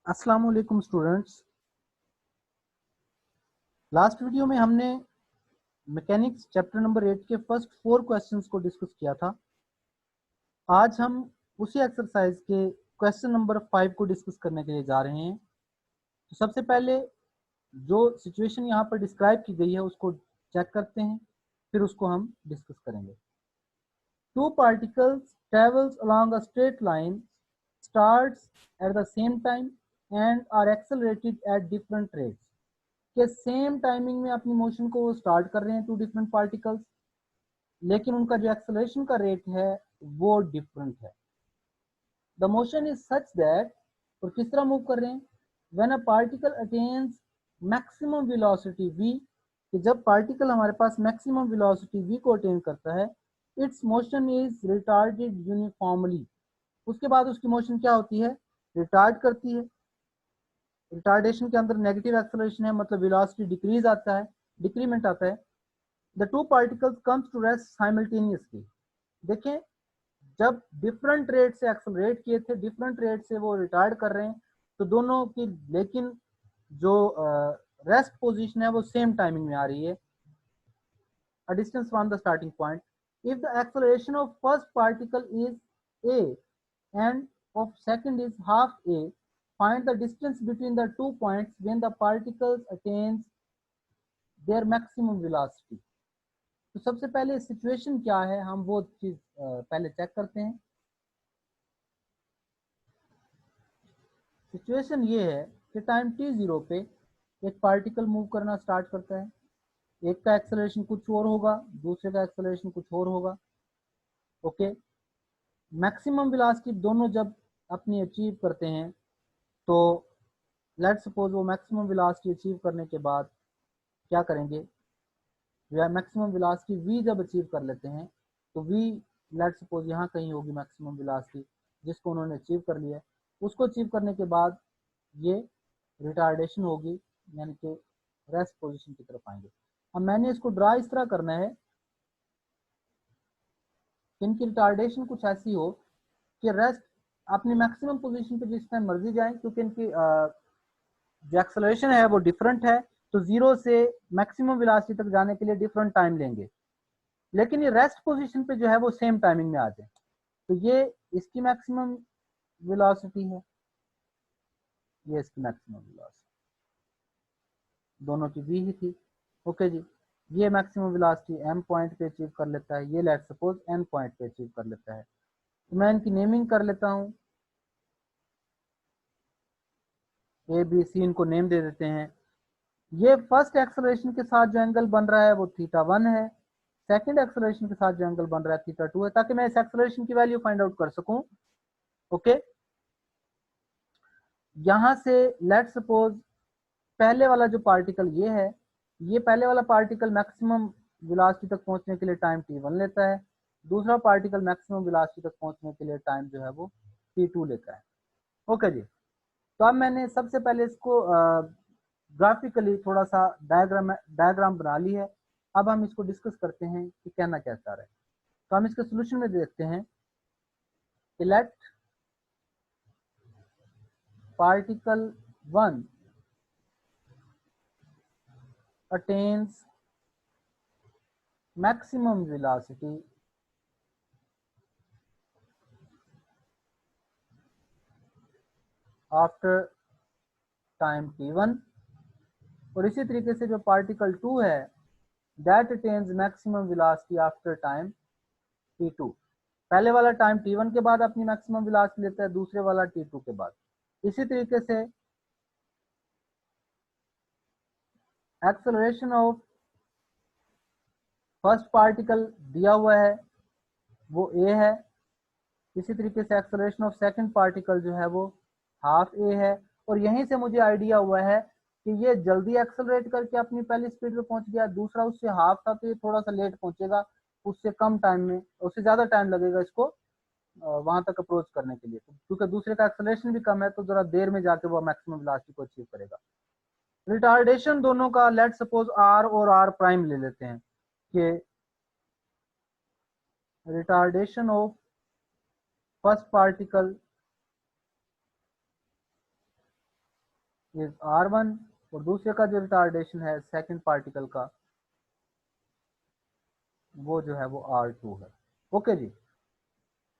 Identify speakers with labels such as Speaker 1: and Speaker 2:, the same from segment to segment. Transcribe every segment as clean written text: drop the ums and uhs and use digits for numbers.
Speaker 1: अस्सलाम वालेकुम students. Last video में हमने मैकेनिक्स चैप्टर नंबर 8 के फर्स्ट 4 क्वेश्चंस को डिस्कस किया था। आज हम उसी एक्सरसाइज के क्वेश्चन नंबर 5 को डिस्कस करने के लिए जा रहे हैं। तो सबसे पहले जो सिचुएशन यहाँ पर डिस्क्राइब की गई है उसको चेक करते हैं, फिर उसको हम डिस्कस करेंगे। Two particles travels along a straight line, starts at the same time and are accelerated at different rates. के सेम टाइमिंग में अपनी मोशन को वो स्टार्ट कर रहे हैं, टू डिफरेंट पार्टिकल्स, लेकिन उनका जो एक्सेलरेशन का रेट है वो डिफरेंट है। The motion is such that, और किस तरह मूव कर रहे हैं, when a particle attains maximum velocity v, कि जब पार्टिकल हमारे पास मैक्सिमम वेलोसिटी v को अटेन करता है, it's motion is retarded uniformly. उसके बाद उसकी मोशन क्या होती है, रिटार्ड करती है। रिटार्डेशन के अंदर नेगेटिव एक्सेलरेशन है, मतलब वेलोसिटी डिक्रीज आता है, डिक्रीमेंट आता है। The two particles comes to rest simultaneously. देखें, जब डिफरेंट रेट से एक्सेलरेट किए थे, डिफरेंट रेट से वो रिटार्ड कर रहे हैं, तो दोनों की लेकिन जो रेस्ट पोजीशन है वो सेम टाइमिंग में आ रही है, a distance from the starting point. If the acceleration of first particle is a and of second is half a, find the distance between the 2 points when the particles attains their maximum velocity. तो सबसे पहले situation क्या है, हम वो चीज पहले check करते हैं। सिचुएशन ये है कि टाइम t0 पे एक पार्टिकल मूव करना स्टार्ट करता है। एक का एक्सेलरेशन कुछ और होगा, दूसरे का एक्सेलरेशन कुछ और होगा। ओके, मैक्सिमम वेलोसिटी दोनों जब अपनी अचीव करते हैं, तो लेट्स सपोज वो मैक्सिमम वेलोसिटी अचीव करने के बाद क्या करेंगे, मैक्सिमम वेलोसिटी v जब अचीव कर लेते हैं, तो v लेट्स सपोज यहाँ कहीं होगी मैक्सिमम वेलोसिटी जिसको उन्होंने अचीव कर लिया है। उसको अचीव करने के बाद ये रिटार्डेशन होगी, यानी कि रेस्ट पोजीशन की तरफ आएंगे। अब मैंने इसको ड्रा इस तरह करना है कि इनकी रिटार्डेशन कुछ ऐसी हो कि रेस्ट अपनी मैक्सिमम पोजीशन पे जिस टाइम मर्जी जाए, क्योंकि इनकी जो एक्सेलरेशन है वो डिफरेंट है, तो जीरो से मैक्सिमम वेलोसिटी तक जाने के लिए डिफरेंट टाइम लेंगे, लेकिन ये रेस्ट पोजीशन पे जो है वो सेम टाइमिंग में आ जाए। तो ये इसकी मैक्सिमम वेलोसिटी है, ये इसकी मैक्सिमम वेलोसिटी, दोनों की v ही थी। ओके जी, ये मैक्सिमम वेलोसिटी m पॉइंट पे अचीव कर लेता है, ये लेट्स सपोज n पॉइंट पे अचीव कर लेता है। तो मैं इनकी नेमिंग कर लेता हूँ, ए बी सी इनको नेम दे देते हैं। ये फर्स्ट एक्सेलरेशन के साथ जो एंगल बन रहा है वो θ1 है, सेकंड एक्सेलरेशन के साथ जो एंगल बन रहा है θ2 है, ताकि मैं इस एक्सेलरेशन की वैल्यू फाइंड आउट कर सकूं। ओके, यहां से लेट्स सपोज पहले वाला जो पार्टिकल ये है, ये पहले वाला पार्टिकल मैक्सिमम वेलोसिटी तक पहुंचने के लिए टाइम t1 लेता है, दूसरा पार्टिकल मैक्सिमम वेलोसिटी तक पहुंचने के लिए टाइम जो है वो t2 लेता है। ओके जी, तो अब मैंने सबसे पहले इसको ग्राफिकली थोड़ा सा डायग्राम बना ली है। अब हम इसको डिस्कस करते हैं कि कहना क्या चाह रहे हैं। तो हम इसके सोल्यूशन में देखते हैं कि let particle 1 attains maximum velocity after time t1, और इसी तरीके से जो पार्टिकल 2 है that attains maximum velocity after time t2। पहले वाला टाइम t1 के बाद अपनी मैक्सिमम वेलोसिटी लेता है, दूसरे वाला t2 के बाद। इसी तरीके से एक्सेलरेशन ऑफ फर्स्ट पार्टिकल दिया हुआ है वो a है, इसी तरीके से एक्सेलरेशन ऑफ सेकंड पार्टिकल जो है वो हाफ a है, और यहीं से मुझे आइडिया हुआ है कि ये जल्दी एक्सेलरेट करके अपनी पहली स्पीड पे पहुंच गया, दूसरा उससे हाफ था तो ये थोड़ा सा लेट पहुंचेगा, उससे कम टाइम में, उससे ज्यादा टाइम लगेगा इसको वहां तक अप्रोच करने के लिए, क्योंकि दूसरे का एक्सेलरेशन भी कम है तो जरा देर में जाके वो मैक्सिमम वेलोसिटी को अचीव करेगा। रिटार्डेशन दोनों का लेट सपोज r और r प्राइम ले लेते हैं कि retardation of first particle is r1 और दूसरे का जो रिटार्डेशन है सेकंड पार्टिकल का वो जो है वो r2 है। ओके जी,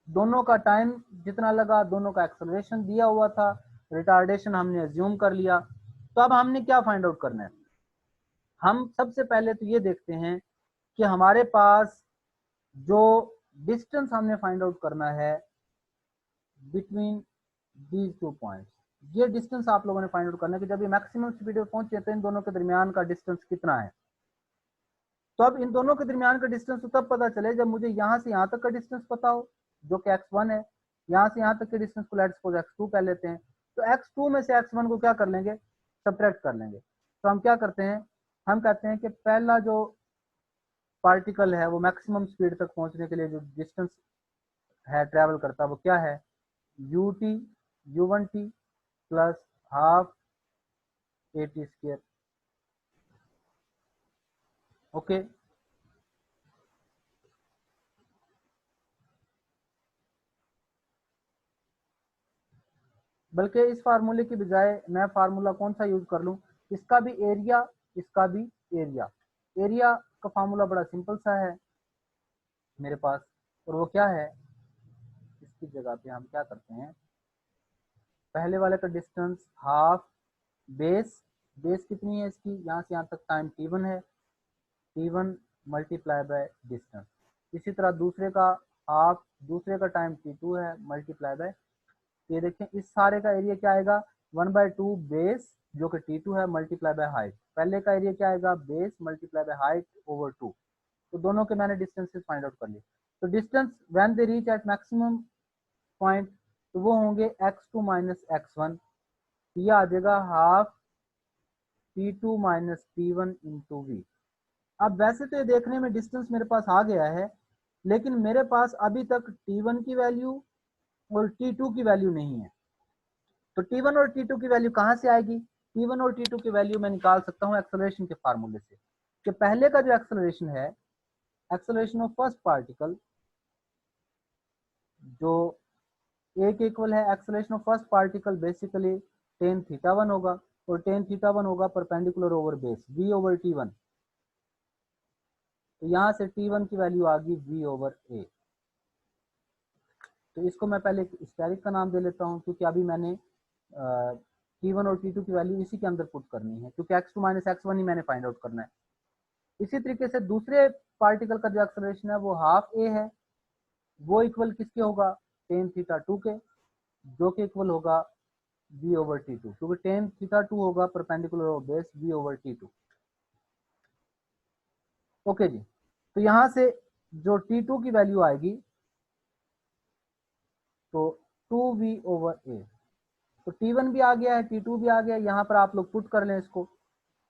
Speaker 1: दोनों का टाइम जितना लगा, दोनों का एक्सेलरेशन दिया हुआ था, रिटार्डेशन हमने अज्यूम कर लिया। तो अब हमने क्या फाइंड आउट करना है? हम सबसे पहले तो ये देखते हैं कि हमारे पास जो डिस्टेंस हमने फाइंड आउट करना है बिटवीन दीज टू पॉइंट्स, ये डिस्टेंस आप लोगों ने फाइंड आउट करना है कि जब ये मैक्सिमम स्पीड पे पहुंचे तो इन दोनों के दरमियान का डिस्टेंस कितना है। तो अब इन दोनों के दरमियान का डिस्टेंस तो तब पता चले जब मुझे यहाँ से यहाँ तक का डिस्टेंस पता हो, जो कि x1 है। यहाँ से यहाँ तक के डिस्टेंस को लेट्स सपोज x2 कह लेते हैं। तो x2 में से x1 को क्या कर लेंगे, सब्ट्रैक्ट कर लेंगे। तो हम क्या करते हैं, हम कहते हैं कि पहला जो पार्टिकल है वो मैक्सिमम स्पीड तक पहुंचने के लिए जो डिस्टेंस है ट्रेवल करता है वो क्या है, ut u1t plus half at square. Okay, बल्कि इस फार्मूले की बजाय मैं फार्मूला कौन सा यूज कर लूं, इसका भी एरिया, इसका भी एरिया। एरिया का फार्मूला बड़ा सिंपल सा है मेरे पास, और वो क्या है, इसकी जगह पे हम क्या करते हैं, पहले वाले का डिस्टेंस हाफ बेस, बेस कितनी है इसकी, यहाँ से यहाँ तक टाइम t1 है, t1 मल्टीप्लाई बाय डिस्टेंस। इसी तरह दूसरे का हाफ, दूसरे का टाइम t2 है मल्टीप्लाई बाय, ये देखें इस सारे का एरिया क्या आएगा, 1/2 बेस जो कि t2 है मल्टीप्लाई बाय हाइट। पहले का एरिया क्या आएगा, base multiply by height over 2। तो दोनों के मैंने डिस्टेंसेस फाइंड आउट कर लिए। तो distance when they reach at maximum point तो वो होंगे x2 माइनस x1, ये आ जाएगा half t2 minus t1 into we. अब वैसे तो ये देखने में डिस्टेंस मेरे पास आ गया है, लेकिन मेरे पास अभी तक t1 की वैल्यू और t2 की वैल्यू नहीं है। तो t1 और t2 की वैल्यू कहाँ से आएगी, t1 और t2 की वैल्यू मैं निकाल सकता हूँ एक्सेलरेशन के फार्मूले से, कि पहले का जो एक्सेलरेशन है, एक्सेलरेशन ऑफ फर्स्ट पार्टिकल जो a के इक्वल है, acceleration of first particle basically tan θ1 होगा, और tan θ1 होगा perpendicular over base v over t1। तो यहाँ से t1 की वैल्यू आ गई v ओवर a। तो इसको मैं पहले स्टेरिक का नाम दे लेता हूँ, क्योंकि अभी मैंने t1 और t2 की वैल्यू इसी के अंदर पुट करनी है, क्योंकि x2 माइनस x1 ही मैंने फाइंड आउट करना है। इसी तरीके से दूसरे पार्टिकल का जो एक्सेलरेशन है वो हाफ a है, वो इक्वल किसके होगा, tan θ2 के, जो कि इक्वल होगा v ओवर t2, क्योंकि tan θ2 होगा perpendicular over base v over t2। Okay जी, तो यहाँ से जो t2 की वैल्यू आएगी तो 2v ओवर a। तो t1 भी आ गया है, t2 भी आ गया है, यहाँ पर आप लोग पुट कर लें इसको।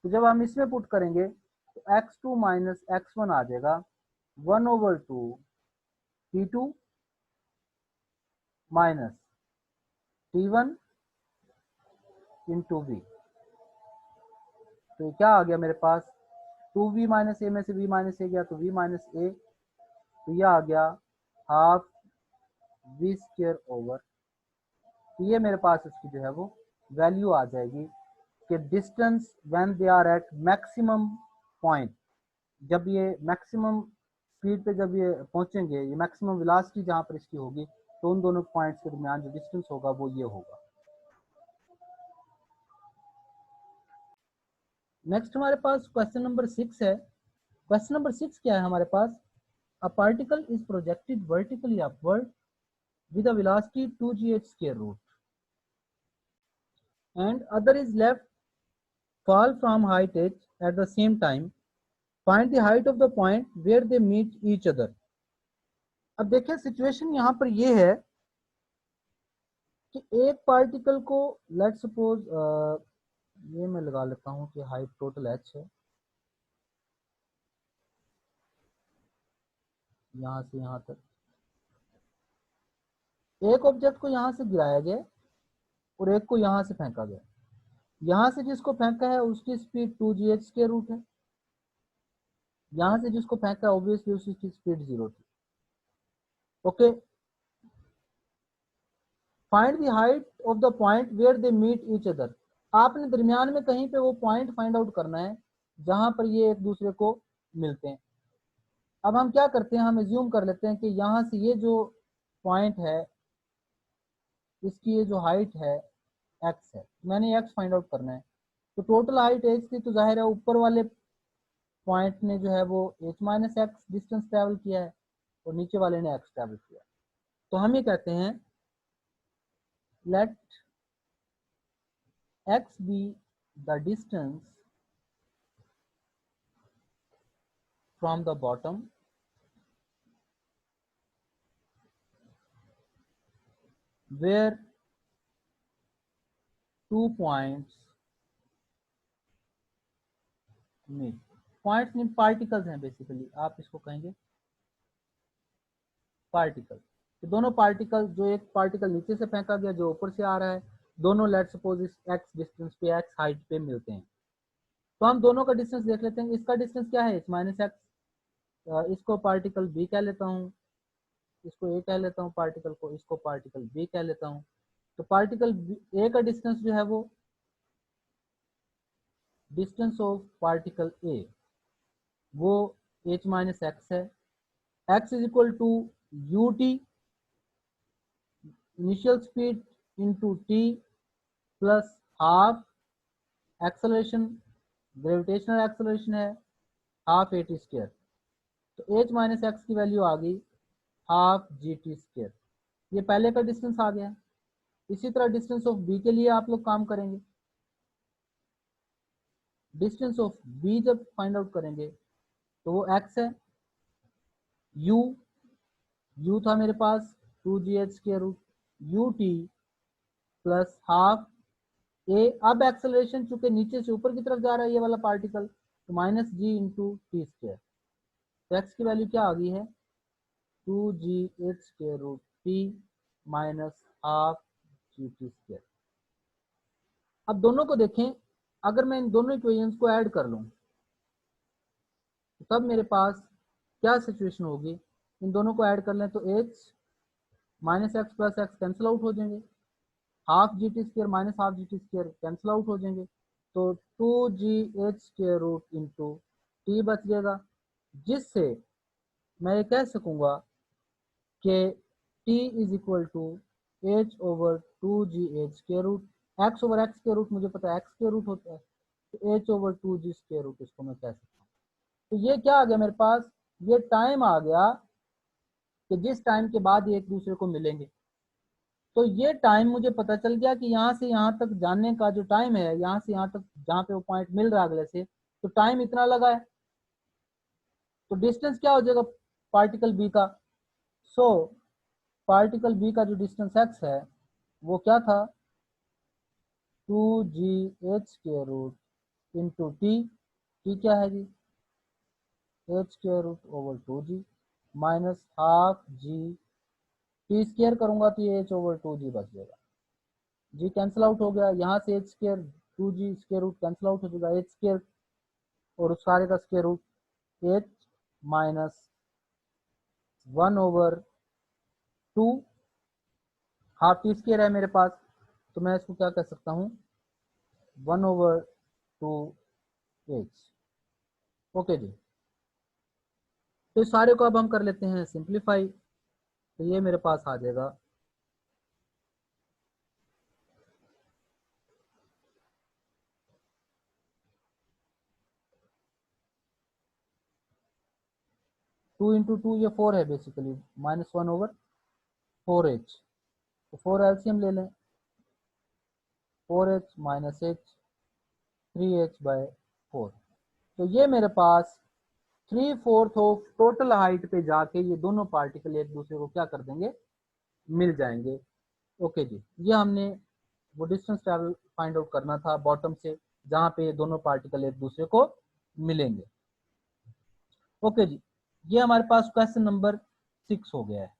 Speaker 1: तो जब हम इसमें पुट करेंगे तो x2 माइनस x1 आ जाएगा 1 over 2 t2 minus t1 into we. तो क्या आ गया मेरे पास, 2v माइनस ए में से v माइनस ए गया तो v माइनस ए, तो यह आ गया हाफ v स्क्वायर ओवर। तो ये मेरे पास इसकी जो है वो वैल्यू आ जाएगी कि distance when they are at maximum point, जब ये मैक्सिमम स्पीड पे जब ये पहुंचेंगे, ये मैक्सिमम वेलोसिटी जहां पर इसकी होगी, तो उन दोनों पॉइंट्स के दरमियान जो डिस्टेंस होगा वो ये होगा। नेक्स्ट हमारे पास क्वेश्चन नंबर 6 है। क्वेश्चन नंबर 6 क्या है हमारे पास, a particle is projected vertically upward with a velocity 2gh square root and other is left fall from height h at the same time, find the height of the point where they meet each other। अब देखिए situation यहाँ पर ये है कि एक particle को let suppose ये मैं लगा लेता हूँ कि हाइट टोटल h है, यहाँ से यहाँ तक एक ऑब्जेक्ट को यहाँ से गिराया गया और एक को यहाँ से फेंका गया। यहाँ से जिसको फेंका है उसकी स्पीड 2gh के रूट है, यहाँ से जिसको फेंका है ऑब्वियसली उसकी स्पीड 0 थी। Okay, find the height of the point where they meet each other. आपने दरमियान में कहीं पे वो पॉइंट फाइंड आउट करना है जहां पर ये एक दूसरे को मिलते हैं। अब हम क्या करते हैं, हम एज्यूम कर लेते हैं कि यहाँ से ये जो पॉइंट है इसकी ये जो हाइट है एक्स है, मैंने एक्स फाइंड आउट करना है। तो टोटल हाइट एक्स थी, तो जाहिर है ऊपर वाले पॉइंट ने जो है वो H minus x distance travel किया है और नीचे वाले ने एक्स ट्रेवल किया। तो हम ये कहते हैं let X be the distance from the bottom where 2 points meet। Points mean particles हैं बेसिकली, आप इसको कहेंगे पार्टिकल। तो दोनों पार्टिकल, जो एक पार्टिकल नीचे से फेंका गया जो ऊपर से आ रहा है, दोनों लेट सपोज इस एक्स डिस्टेंस पे एक्स हाइट पे मिलते हैं। तो हम दोनों का डिस्टेंस देख लेते हैं। इसका डिस्टेंस क्या है, एच माइनस एक्स। इसको पार्टिकल बी कह लेता हूँ, इसको ए कह लेता हूँ पार्टिकल को, इसको पार्टिकल बी कह लेता हूँ। तो पार्टिकल ए का डिस्टेंस जो है वो डिस्टेंस ऑफ पार्टिकल ए वो एच माइनस एक्स है। X is equal to U T initial speed into T plus half acceleration, gravitational acceleration है हाफ ए टी स्क्वायर। तो एच माइनस एक्स की value आ गई हाफ जी टी स्क्वायर। ये पहले का डिस्टेंस आ गया। इसी तरह डिस्टेंस ऑफ बी के लिए आप लोग काम करेंगे। डिस्टेंस ऑफ बी जब फाइंड आउट करेंगे तो वो एक्स है। यू था मेरे पास 2gh के root U T plus half A. अब एक्सेलरेशन चूंकि नीचे से ऊपर की तरफ जा रहा है ये वाला पार्टिकल, तो minus G into T square. तो एक्स की वैल्यू क्या आ गई है 2gh के root T minus half G T square. अब दोनों को देखें, अगर मैं इन दोनों इक्वेशंस को ऐड कर लूं तो तब मेरे पास क्या सिचुएशन होगी। इन दोनों को ऐड कर लें तो H minus x plus x cancel out हो जाएंगे, half G T square minus half G T square cancel out हो जाएंगे। तो 2gh square root into T बच जाएगा, जिससे मैं ये कह सकूंगा कि t is equal to H over 2gh square root. X over X के रूट मुझे पता है एक्स के रूट होता है, तो H over 2g square root इसको मैं कह सकता हूँ। तो ये क्या आ गया मेरे पास, ये टाइम आ गया कि जिस टाइम के बाद ये एक दूसरे को मिलेंगे। तो ये टाइम मुझे पता चल गया कि यहाँ से यहाँ तक जाने का जो टाइम है, यहाँ से यहाँ तक जहाँ पे वो पॉइंट मिल रहा है अगले से, तो टाइम इतना लगा है। तो डिस्टेंस क्या हो जाएगा पार्टिकल बी का। सो पार्टिकल बी का जो डिस्टेंस एक्स है वो क्या था 2gh के रूट इंटू टी क्या है जी एच के root over 2g minus half G T square करूंगा तो ये एच ओवर 2g बच जाएगा। जी कैंसिल आउट हो गया, यहाँ से H square 2g square root cancel out हो जाएगा, एच स्क्र और उस सारे का square root H minus 1/2 half T square है मेरे पास, तो मैं इसको क्या कर सकता हूँ 1/2h। ओके जी, तो इस सारे को अब हम कर लेते हैं सिंप्लीफाई। तो ये मेरे पास आ जाएगा 2 इंटू 2 ये 4 है बेसिकली, -1/4h। तो 4 एलसीएम ले लें, 4h माइनस h 3h/4। तो ये मेरे पास 3/4 ऑफ टोटल हाइट पे जाके ये दोनों पार्टिकल एक दूसरे को क्या कर देंगे, मिल जाएंगे। ओके जी, ये हमने वो डिस्टेंस ट्रैवल फाइंड आउट करना था बॉटम से जहाँ पे ये दोनों पार्टिकल एक दूसरे को मिलेंगे। ओके जी, ये हमारे पास क्वेश्चन नंबर 6 हो गया है।